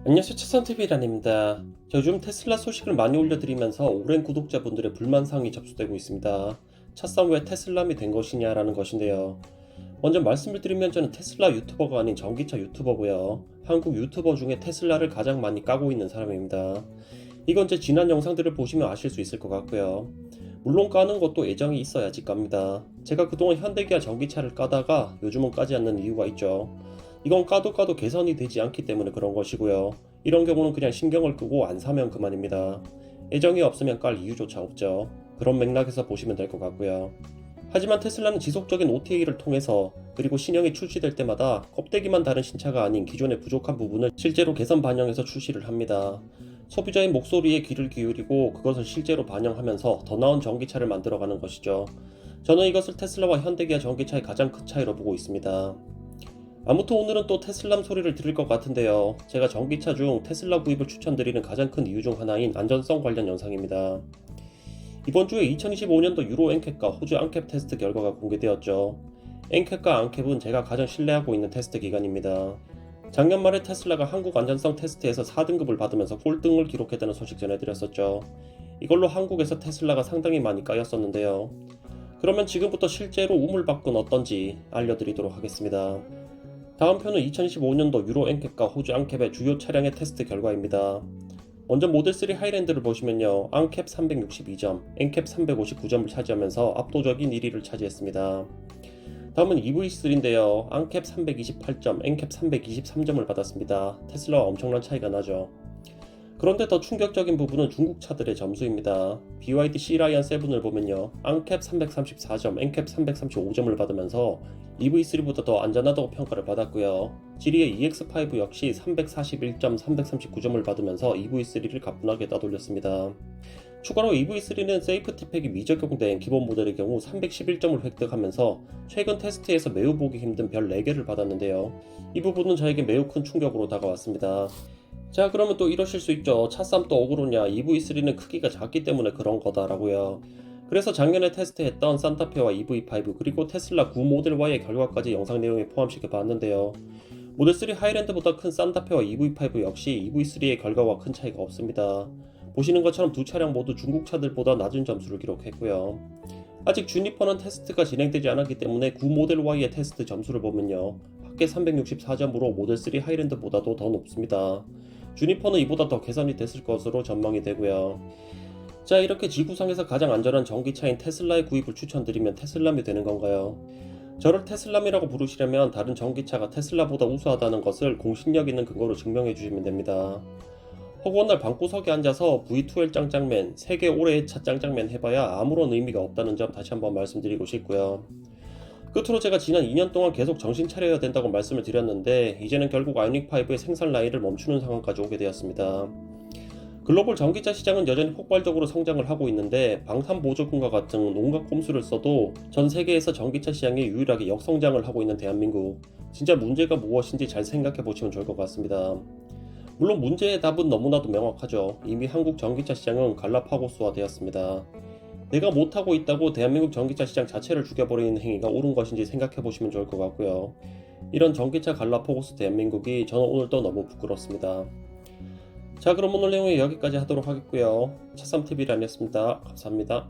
안녕하세요, 차선TV란입니다. 요즘 테슬라 소식을 많이 올려드리면서 오랜 구독자분들의 불만사항이 접수되고 있습니다. 차선 왜 테슬람이 된 것이냐라는 것인데요. 먼저 말씀을 드리면 저는 테슬라 유튜버가 아닌 전기차 유튜버고요. 한국 유튜버 중에 테슬라를 가장 많이 까고 있는 사람입니다. 이건 제 지난 영상들을 보시면 아실 수 있을 것 같고요. 물론 까는 것도 애정이 있어야지 깝니다. 제가 그동안 현대기아 전기차를 까다가 요즘은 까지 않는 이유가 있죠. 이건 까도 개선이 되지 않기 때문에 그런 것이고요. 이런 경우는 그냥 신경을 끄고 안 사면 그만입니다. 애정이 없으면 깔 이유조차 없죠. 그런 맥락에서 보시면 될 것 같고요. 하지만 테슬라는 지속적인 OTA를 통해서 그리고 신형이 출시될 때마다 껍데기만 다른 신차가 아닌 기존의 부족한 부분을 실제로 개선 반영해서 출시를 합니다. 소비자의 목소리에 귀를 기울이고 그것을 실제로 반영하면서 더 나은 전기차를 만들어가는 것이죠. 저는 이것을 테슬라와 현대기아 전기차의 가장 큰 차이로 보고 있습니다. 아무튼 오늘은 또 테슬람 소리를 들을 것 같은데요. 제가 전기차 중 테슬라 구입을 추천드리는 가장 큰 이유 중 하나인 안전성 관련 영상입니다. 이번 주에 2025년도 유로 NCAP과 호주 안캡 테스트 결과가 공개되었죠. NCAP과 안캡은 제가 가장 신뢰하고 있는 테스트 기관입니다. 작년 말에 테슬라가 한국 안전성 테스트에서 4등급을 받으면서 꼴등을 기록했다는 소식 전해드렸었죠. 이걸로 한국에서 테슬라가 상당히 많이 까였었는데요. 그러면 지금부터 실제로 우물밖은 어떤지 알려드리도록 하겠습니다. 다음 표는 2015년도 유로 NCAP과 호주 안캡의 주요 차량의 테스트 결과입니다. 먼저 모델3 하이랜드를 보시면요. 안캡 362점, NCAP 359점을 차지하면서 압도적인 1위를 차지했습니다. 다음은 EV3인데요. 안캡 328점, NCAP 323점을 받았습니다. 테슬라와 엄청난 차이가 나죠. 그런데 더 충격적인 부분은 중국 차들의 점수입니다. BYD C-라이언 7을 보면요. 안캡 334점, NCAP 335점을 받으면서 EV3보다 더 안전하다고 평가를 받았고요. 지리의 EX5 역시 341점, 339점을 받으면서 EV3를 가뿐하게 따돌렸습니다. 추가로 EV3는 세이프티팩이 미적용된 기본 모델의 경우 311점을 획득하면서 최근 테스트에서 매우 보기 힘든 별 4개를 받았는데요. 이 부분은 저에게 매우 큰 충격으로 다가왔습니다. 자, 그러면 또 이러실 수 있죠. 차쌈 또 억울하냐, EV3는 크기가 작기 때문에 그런 거다라고요. 그래서 작년에 테스트했던 산타페와 EV5 그리고 테슬라 9 모델 Y의 결과까지 영상 내용에 포함시켜 봤는데요. 모델 3 하이랜드보다 큰 산타페와 EV5 역시 EV3의 결과와 큰 차이가 없습니다. 보시는 것처럼 두 차량 모두 중국 차들보다 낮은 점수를 기록했고요. 아직 주니퍼는 테스트가 진행되지 않았기 때문에 9 모델 Y의 테스트 점수를 보면요. 합계 364점으로 모델 3 하이랜드보다도 더 높습니다. 주니퍼는 이보다 더 개선이 됐을 것으로 전망이 되고요. 자, 이렇게 지구상에서 가장 안전한 전기차인 테슬라의 구입을 추천드리면 테슬람이 되는 건가요? 저를 테슬람이라고 부르시려면 다른 전기차가 테슬라보다 우수하다는 것을 공신력 있는 근거로 증명해 주시면 됩니다. 허구한 방구석에 앉아서 V2L 짱짱맨, 세계 올해의 차 짱짱맨 해봐야 아무런 의미가 없다는 점 다시 한번 말씀드리고 싶고요. 끝으로 제가 지난 2년 동안 계속 정신 차려야 된다고 말씀을 드렸는데 이제는 결국 아이오닉5의 생산 라인을 멈추는 상황까지 오게 되었습니다. 글로벌 전기차 시장은 여전히 폭발적으로 성장을 하고 있는데 방탄보조금과 같은 온갖 꼼수를 써도 전 세계에서 전기차 시장이 유일하게 역성장을 하고 있는 대한민국, 진짜 문제가 무엇인지 잘 생각해 보시면 좋을 것 같습니다. 물론 문제의 답은 너무나도 명확하죠. 이미 한국 전기차 시장은 갈라파고스화 되었습니다. 내가 못하고 있다고 대한민국 전기차 시장 자체를 죽여버리는 행위가 옳은 것인지 생각해 보시면 좋을 것 같고요. 이런 전기차 갈라파고스 대한민국이 저는 오늘도 너무 부끄럽습니다. 자, 그럼 오늘 내용은 여기까지 하도록 하겠고요. 차쌈TV란이었습니다. 감사합니다.